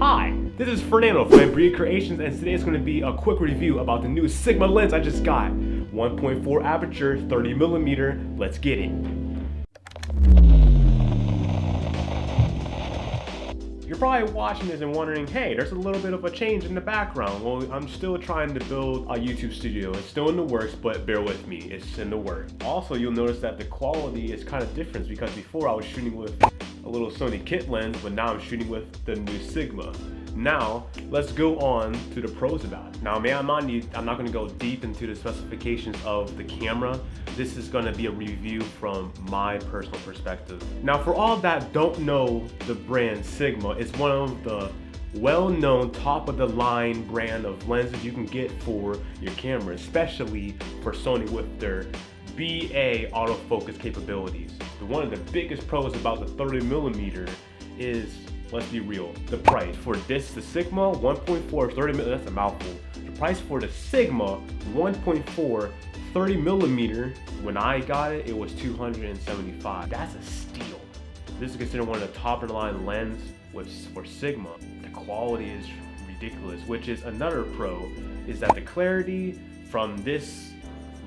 Hi, this is Fernando from Vieira Creations, and today is going to be a quick review about the new Sigma lens I just got. 1.4 aperture, 30mm, let's get it. You're probably watching this and wondering, hey, there's a little bit of a change in the background. Well, I'm still trying to build a YouTube studio. It's still in the works, but bear with me, it's in the works. Also, you'll notice that the quality is kind of different because before I was shooting with a little Sony kit lens, but now I'm shooting with the new Sigma. Now, let's go on to the pros about it. Now, I'm not going to go deep into the specifications of the camera. This is going to be a review from my personal perspective. Now, for all that don't know the brand Sigma, it's one of the well-known top-of-the-line brand of lenses you can get for your camera, especially for Sony with their BA autofocus capabilities. One of the biggest pros about the 30mm is, let's be real, the price. For this, the Sigma 1.4 30mm, that's a mouthful. The price for the Sigma 1.4 30mm, when I got it, it was $275. That's a steal. This is considered one of the top of the line lens for Sigma. The quality is ridiculous, which is another pro, is that the clarity from this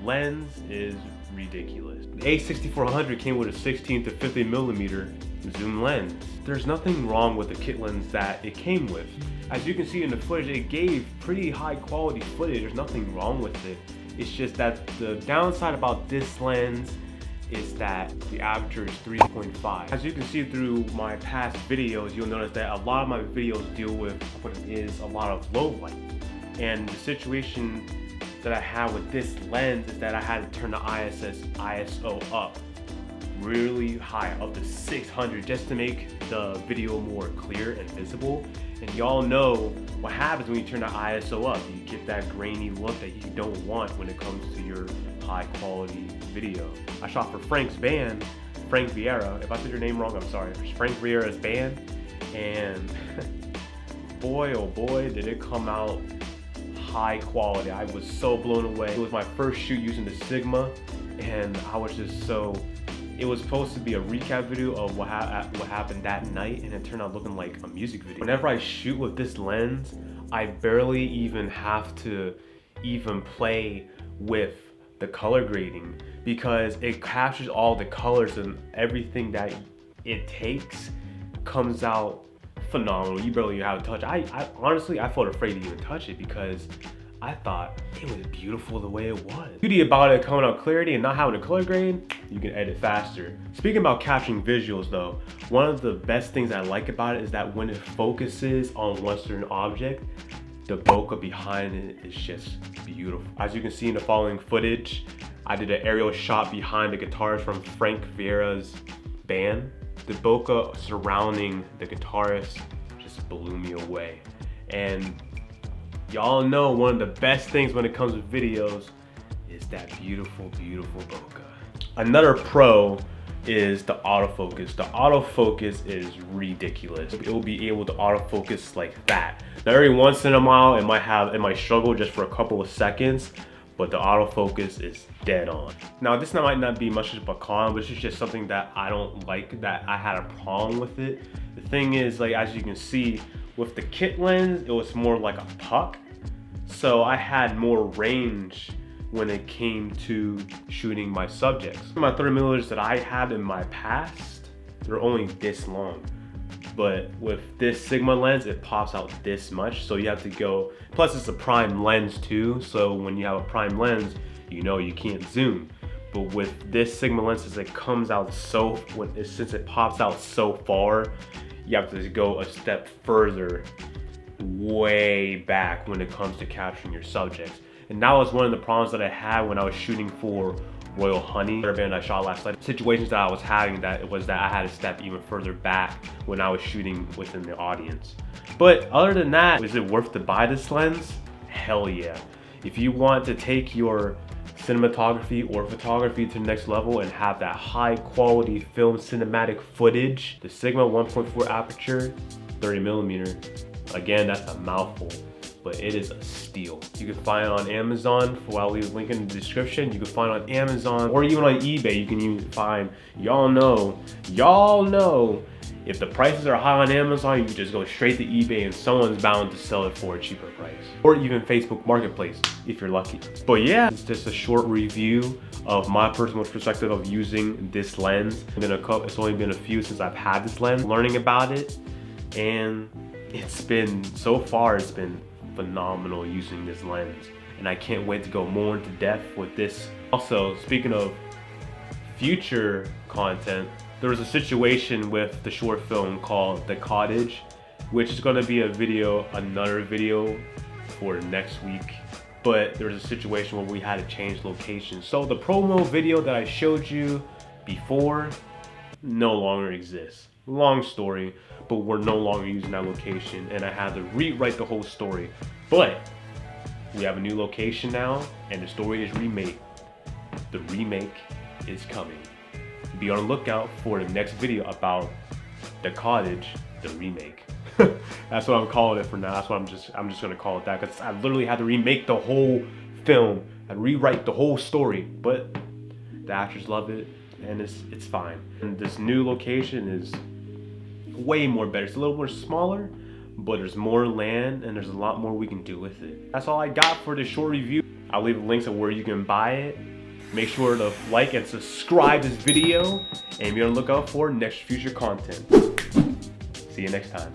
lens is ridiculous. The A6400 came with a 16 to 50mm zoom lens. There's nothing wrong with the kit lens that it came with. As you can see in the footage, it gave pretty high quality footage. There's nothing wrong with it. It's just that the downside about this lens is that the aperture is 3.5. As you can see through my past videos, you'll notice that a lot of my videos deal with what is a lot of low light. And the situation that I had with this lens is that I had to turn the ISO up really high, up to 600, just to make the video more clear and visible. And y'all know what happens when you turn the ISO up. You get that grainy look that you don't want when it comes to your high quality video. I shot for Frank's band, Frank Vieira. If I said your name wrong, I'm sorry. Frank Vieira's band, and boy oh boy did it come out high quality. I was so blown away. It was my first shoot using the Sigma, and I was just so, it was supposed to be a recap video of what happened that night, and it turned out looking like a music video. Whenever I shoot with this lens, I barely even have to play with the color grading, because it captures all the colors, and everything that it takes comes out phenomenal. You barely have to touch it. I honestly, I felt afraid to even touch it because I thought it was beautiful the way it was. The beauty about it coming out clarity and not having a color grade, you can edit faster. Speaking about capturing visuals though, one of the best things I like about it is that when it focuses on one certain object, the bokeh behind it is just beautiful. As you can see in the following footage, I did an aerial shot behind the guitars from Frank Vieira's band. The bokeh surrounding the guitarist just blew me away. And y'all know one of the best things when it comes to videos is that beautiful, beautiful bokeh. Another pro is the autofocus. The autofocus is ridiculous. It will be able to autofocus like that. Now every once in a while it might struggle just for a couple of seconds, but the autofocus is dead on. Now this might not be much of a con, but it's just something that I don't like, that I had a problem with it. The thing is, like, as you can see with the kit lens, it was more like a puck. So I had more range when it came to shooting my subjects. My 30mm that I had in my past, they're only this long. But with this Sigma lens, it pops out this much, so you have to go, plus it's a prime lens too, so when you have a prime lens, you know you can't zoom. But with this Sigma lens, since it comes out since it pops out so far, you have to go a step further, way back when it comes to capturing your subjects. And that was one of the problems that I had when I was shooting for Royal Honey, the band I shot last night. Situations that I was having, that it was that I had to step even further back when I was shooting within the audience. But other than that, is it worth to buy this lens? Hell yeah. If you want to take your cinematography or photography to the next level and have that high quality film cinematic footage, the Sigma 1.4 aperture 30mm, again, that's a mouthful, but it is a steal. You can find it on Amazon. I'll leave a link in the description. You can find it on Amazon or even on eBay. You can even find, y'all know, If the prices are high on Amazon, you can just go straight to eBay and someone's bound to sell it for a cheaper price. Or even Facebook Marketplace, if you're lucky. But yeah, it's just a short review of my personal perspective of using this lens. It's only been a few since I've had this lens, learning about it, and so far it's been phenomenal using this lens. And I can't wait to go more into depth with this. Also, speaking of future content, there was a situation with the short film called The Cottage, which is gonna be another video for next week. But there was a situation where we had to change location. So the promo video that I showed you before no longer exists. Long story, but we're no longer using that location and I had to rewrite the whole story. But we have a new location now and the story is remade. The remake is coming. Be on the lookout for the next video about The Cottage, the remake. That's what I'm calling it for now. That's what I'm just gonna call it that, because I literally had to remake the whole film and rewrite the whole story. But the actors love it and it's fine. And this new location is way more better. It's a little more smaller, but there's more land and there's a lot more we can do with it. That's all I got for this short review. I'll leave links of where you can buy it. Make sure to like and subscribe this video and be on the lookout for next future content. See you next time.